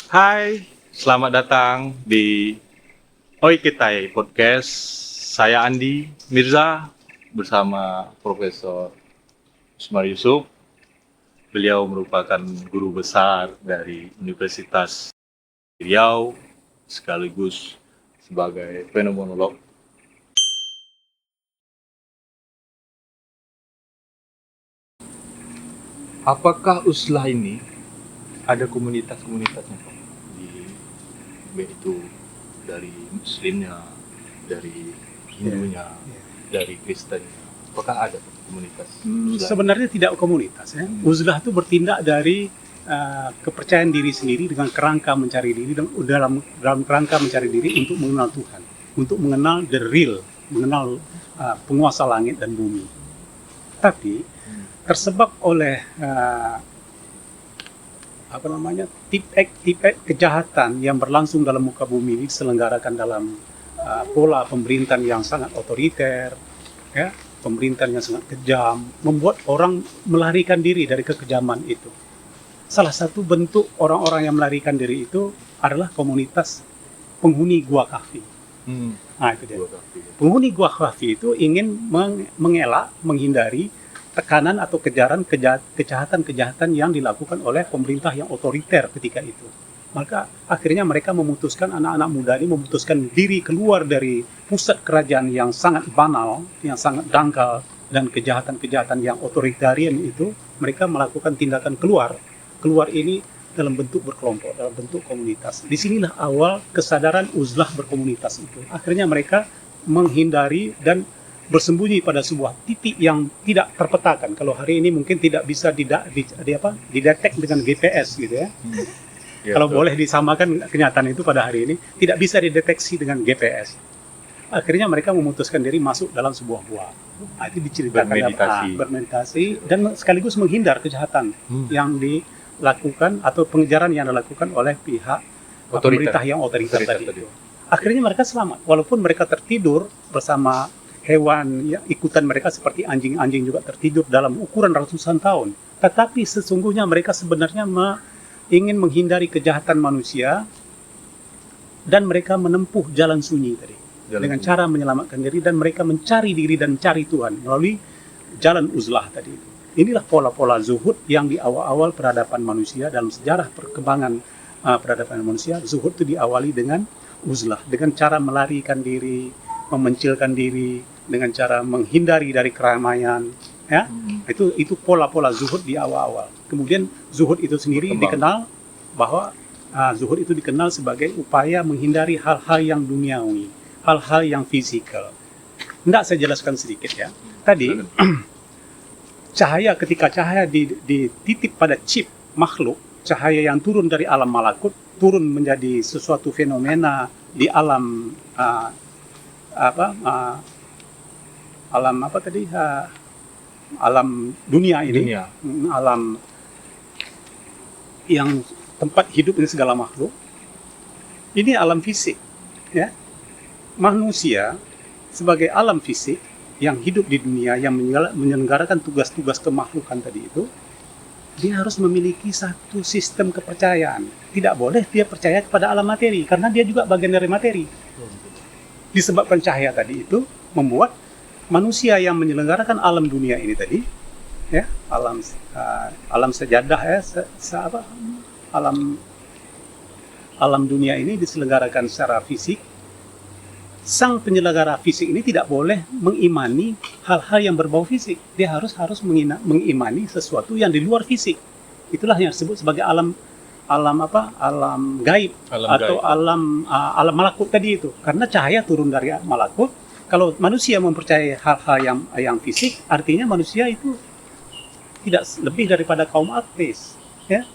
Hai, selamat datang di Oikitai Podcast. Saya Andi Mirza bersama Profesor Usmar Yusuf. Beliau merupakan guru besar dari Universitas Riau sekaligus sebagai fenomenolog. Apakah uzlah ini ada komunitas-komunitasnya, Pak? Baik itu dari Muslimnya, dari Hindunya, dari Kristennya. Apakah ada komunitas uzlah? Sebenarnya tidak komunitas ya. Uzlah itu bertindak dari kepercayaan diri sendiri dengan kerangka mencari diri dan dalam kerangka mencari diri untuk mengenal Tuhan, untuk mengenal the real, mengenal penguasa langit dan bumi. Tapi tersebab oleh tip-ek kejahatan yang berlangsung dalam muka bumi ini diselenggarakan dalam pola pemerintahan yang sangat otoriter, ya, pemerintahan yang sangat kejam, membuat orang melarikan diri dari kekejaman itu. Salah satu bentuk orang-orang yang melarikan diri itu adalah komunitas penghuni Gua Kahfi. Nah, itu dia. Penghuni Gua Kahfi itu ingin mengelak, menghindari tekanan atau kejahatan-kejahatan yang dilakukan oleh pemerintah yang otoriter ketika itu. Maka akhirnya mereka memutuskan, anak-anak muda ini memutuskan diri keluar dari pusat kerajaan yang sangat banal, yang sangat dangkal, dan kejahatan-kejahatan yang otoritarian itu, mereka melakukan tindakan keluar ini dalam bentuk berkelompok, dalam bentuk komunitas. Disinilah awal kesadaran uzlah berkomunitas itu. Akhirnya mereka menghindari dan bersembunyi pada sebuah titik yang tidak terpetakan. Kalau hari ini mungkin tidak bisa didetek dengan GPS gitu ya. Ya, kalau boleh disamakan kenyataan itu pada hari ini tidak bisa dideteksi dengan GPS. Akhirnya mereka memutuskan diri masuk dalam sebuah gua. Nah, itu diceritakan bermeditasi dan sekaligus menghindar kejahatan yang dilakukan atau pengejaran yang dilakukan oleh pihak pemerintah yang otoriter tadi. Akhirnya mereka selamat walaupun mereka tertidur bersama hewan ya, ikutan mereka seperti anjing-anjing juga tertidur dalam ukuran ratusan tahun. Tetapi sesungguhnya mereka sebenarnya ingin menghindari kejahatan manusia dan mereka menempuh jalan sunyi tadi dengan cara menyelamatkan diri dan mereka mencari diri dan mencari Tuhan melalui jalan uzlah tadi. Inilah pola-pola zuhud yang di awal-awal peradaban manusia dalam sejarah perkembangan peradaban manusia. Zuhud itu diawali dengan uzlah, dengan cara melarikan diri, memencilkan diri, dengan cara menghindari dari keramaian. Ya, itu pola-pola zuhud di awal-awal. Kemudian zuhud itu sendiri dikenal bahwa zuhud itu dikenal sebagai upaya menghindari hal-hal yang duniawi, hal-hal yang fisikal. Hendak saya jelaskan sedikit ya. Tadi ketika cahaya dititip pada chip makhluk, cahaya yang turun dari alam malakut turun menjadi sesuatu fenomena di alam alam dunia ini, alam yang tempat hidup ini segala makhluk. Ini alam fisik, ya. Manusia sebagai alam fisik yang hidup di dunia, yang menyelenggarakan tugas-tugas kemakhlukan tadi itu, dia harus memiliki satu sistem kepercayaan. Tidak boleh dia percaya kepada alam materi, karena dia juga bagian dari materi. Disebabkan cahaya tadi itu membuat manusia yang menyelenggarakan alam dunia ini tadi, ya, alam sejadah ya, alam dunia ini diselenggarakan secara fisik. Sang penyelenggara fisik ini tidak boleh mengimani hal-hal yang berbau fisik. Dia harus mengimani sesuatu yang di luar fisik. Itulah yang disebut sebagai alam gaib atau alam malakut tadi itu. Karena cahaya turun dari malakut. Kalau manusia mempercayai hal-hal yang fisik, artinya manusia itu tidak lebih daripada kaum ateis, ya.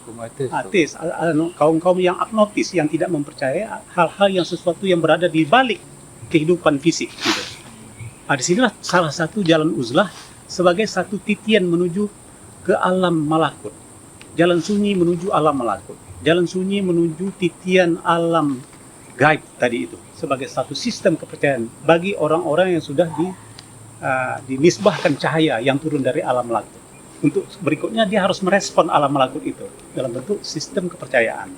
Ateis, kaum yang agnostis yang tidak mempercayai hal-hal yang sesuatu yang berada di balik kehidupan fisik. Gitu. Nah, disinilah salah satu jalan uzlah sebagai satu titian menuju ke alam malakut. Jalan sunyi menuju alam malakut. Jalan sunyi menuju titian alam gaib tadi itu sebagai satu sistem kepercayaan bagi orang-orang yang sudah dinisbahkan cahaya yang turun dari alam malakut. Untuk berikutnya dia harus merespon alam malakut itu dalam bentuk sistem kepercayaan.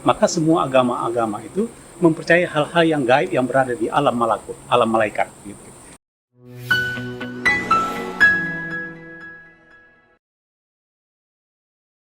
Maka semua agama-agama itu mempercayai hal-hal yang gaib yang berada di alam malakut, alam malaikat. Gitu.